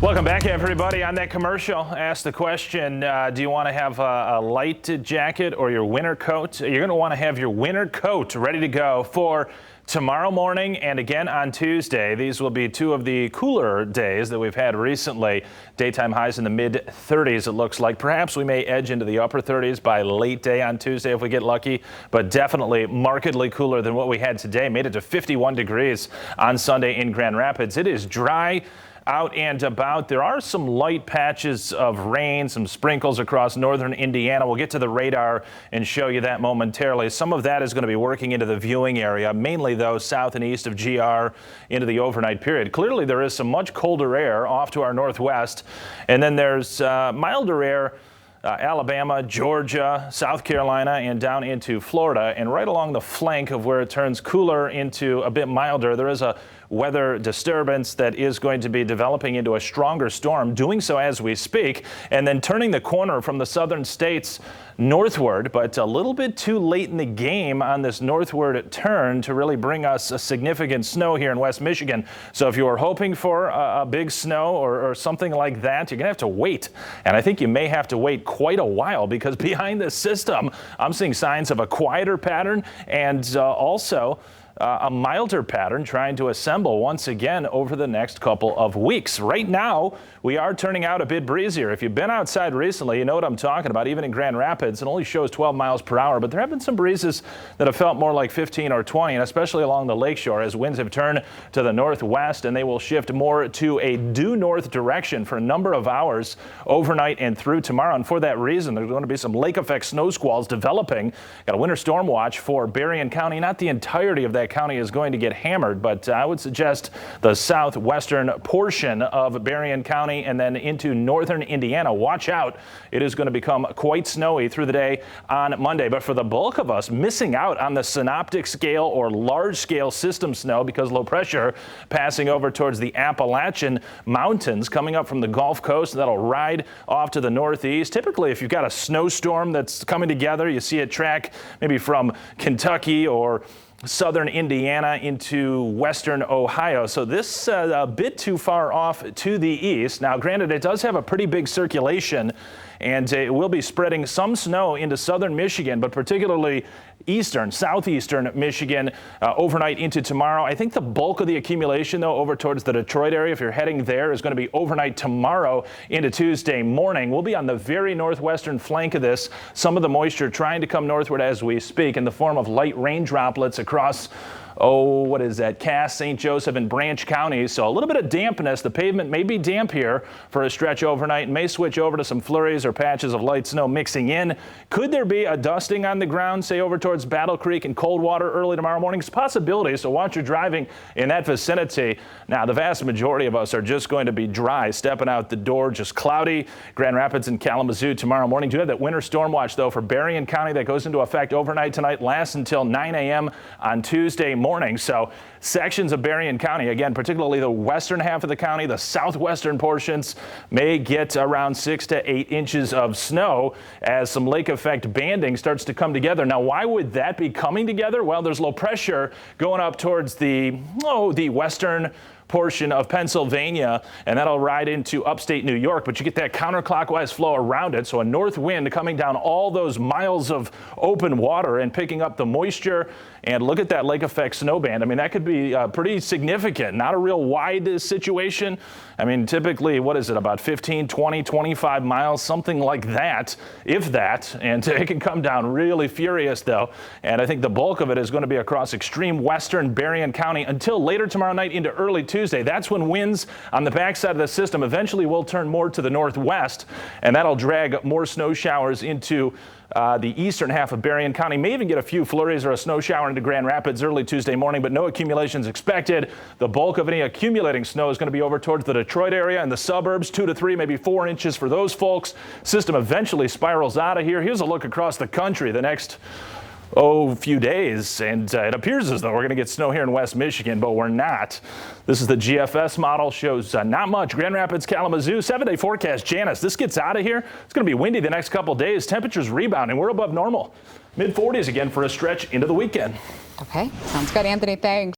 Welcome back, everybody. On that commercial, asked the question, do you want to have a light jacket or your winter coat? You're going to want to have your winter coat ready to go for tomorrow morning and again on Tuesday. These will be two of the cooler days that we've had recently. Daytime highs in the mid-30s, it looks like. Perhaps we may edge into the upper 30s by late day on Tuesday if we get lucky, but definitely markedly cooler than what we had today. Made it to 51 degrees on Sunday in Grand Rapids. It is dry out and about. There are some light patches of rain, some sprinkles across northern Indiana. We'll get to the radar and show you that momentarily. Some of that is going to be working into the viewing area, mainly though south and east of GR into the overnight period. Clearly there is some much colder air off to our northwest, and then there's milder air Alabama, Georgia, South Carolina, and down into Florida. And right along the flank of where it turns cooler into a bit milder, there is a weather disturbance that is going to be developing into a stronger storm, doing so as we speak, and then turning the corner from the southern states northward, but a little bit too late in the game on this northward turn to really bring us a significant snow here in West Michigan. So if you are hoping for a big snow or something like that, you're going to have to wait. And I think you may have to wait quite a while, because behind this system, I'm seeing signs of a quieter pattern and also a milder pattern trying to assemble once again over the next couple of weeks. Right now, we are turning out a bit breezier. If you've been outside recently, you know what I'm talking about. Even in Grand Rapids, it only shows 12 miles per hour, but there have been some breezes that have felt more like 15 or 20, and especially along the lakeshore as winds have turned to the northwest, and they will shift more to a due north direction for a number of hours overnight and through tomorrow. And for that reason, there's going to be some lake effect snow squalls developing. Got a winter storm watch for Berrien County. Not the entirety of that county is going to get hammered, but I would suggest the southwestern portion of Berrien County and then into northern Indiana. Watch out. It is going to become quite snowy through the day on Monday. But for the bulk of us, missing out on the synoptic scale or large scale system snow because low pressure passing over towards the Appalachian Mountains coming up from the Gulf Coast. That'll ride off to the northeast. Typically, if you've got a snowstorm that's coming together, you see it track maybe from Kentucky or southern Indiana into western Ohio. So this a bit too far off to the east. Now, granted, it does have a pretty big circulation, and it will be spreading some snow into southern Michigan, but particularly eastern, southeastern Michigan overnight into tomorrow. I think the bulk of the accumulation, though, over towards the Detroit area, if you're heading there, is going to be overnight tomorrow into Tuesday morning. We'll be on the very northwestern flank of this. Some of the moisture trying to come northward as we speak in the form of light rain droplets across what is that? Cass, St. Joseph, and Branch counties. So a little bit of dampness. The pavement may be damp here for a stretch overnight and may switch over to some flurries or patches of light snow mixing in. Could there be a dusting on the ground, say over towards Battle Creek and Coldwater early tomorrow morning? It's a possibility, so watch your driving in that vicinity. Now, the vast majority of us are just going to be dry, stepping out the door, just cloudy. Grand Rapids and Kalamazoo tomorrow morning. Do have that winter storm watch, though, for Berrien County that goes into effect overnight tonight, lasts until 9 a.m. on Tuesday morning. So sections of Berrien County, again, particularly the western half of the county, the southwestern portions may get around 6 to 8 inches of snow as some lake effect banding starts to come together. Now, why would that be coming together? Well, there's low pressure going up towards the western portion of Pennsylvania, and that'll ride into upstate New York, but you get that counterclockwise flow around it, so a north wind coming down all those miles of open water and picking up the moisture. And look at that lake effect snow band. I mean, that could be pretty significant. Not a real wide situation. I mean, typically, what is it, about 15, 20, 25 miles, something like that, if that. And it can come down really furious, though. And I think the bulk of it is going to be across extreme western Berrien County until later tomorrow night into early Tuesday. That's when winds on the backside of the system eventually will turn more to the northwest, and that'll drag more snow showers into the eastern half of Berrien County. May even get a few flurries or a snow shower into Grand Rapids early Tuesday morning, but no accumulations expected. The bulk of any accumulating snow is going to be over towards the Detroit area and the suburbs, 2 to 3, maybe 4 inches for those folks. System eventually spirals out of here. Here's a look across the country the next few days, and it appears as though we're going to get snow here in West Michigan, but we're not. This is the GFS model, shows not much. Grand Rapids, Kalamazoo, 7-day forecast. Janice, this gets out of here. It's going to be windy the next couple days. Temperatures rebounding. We're above normal. Mid-40s again for a stretch into the weekend. Okay, sounds good, Anthony. Thanks.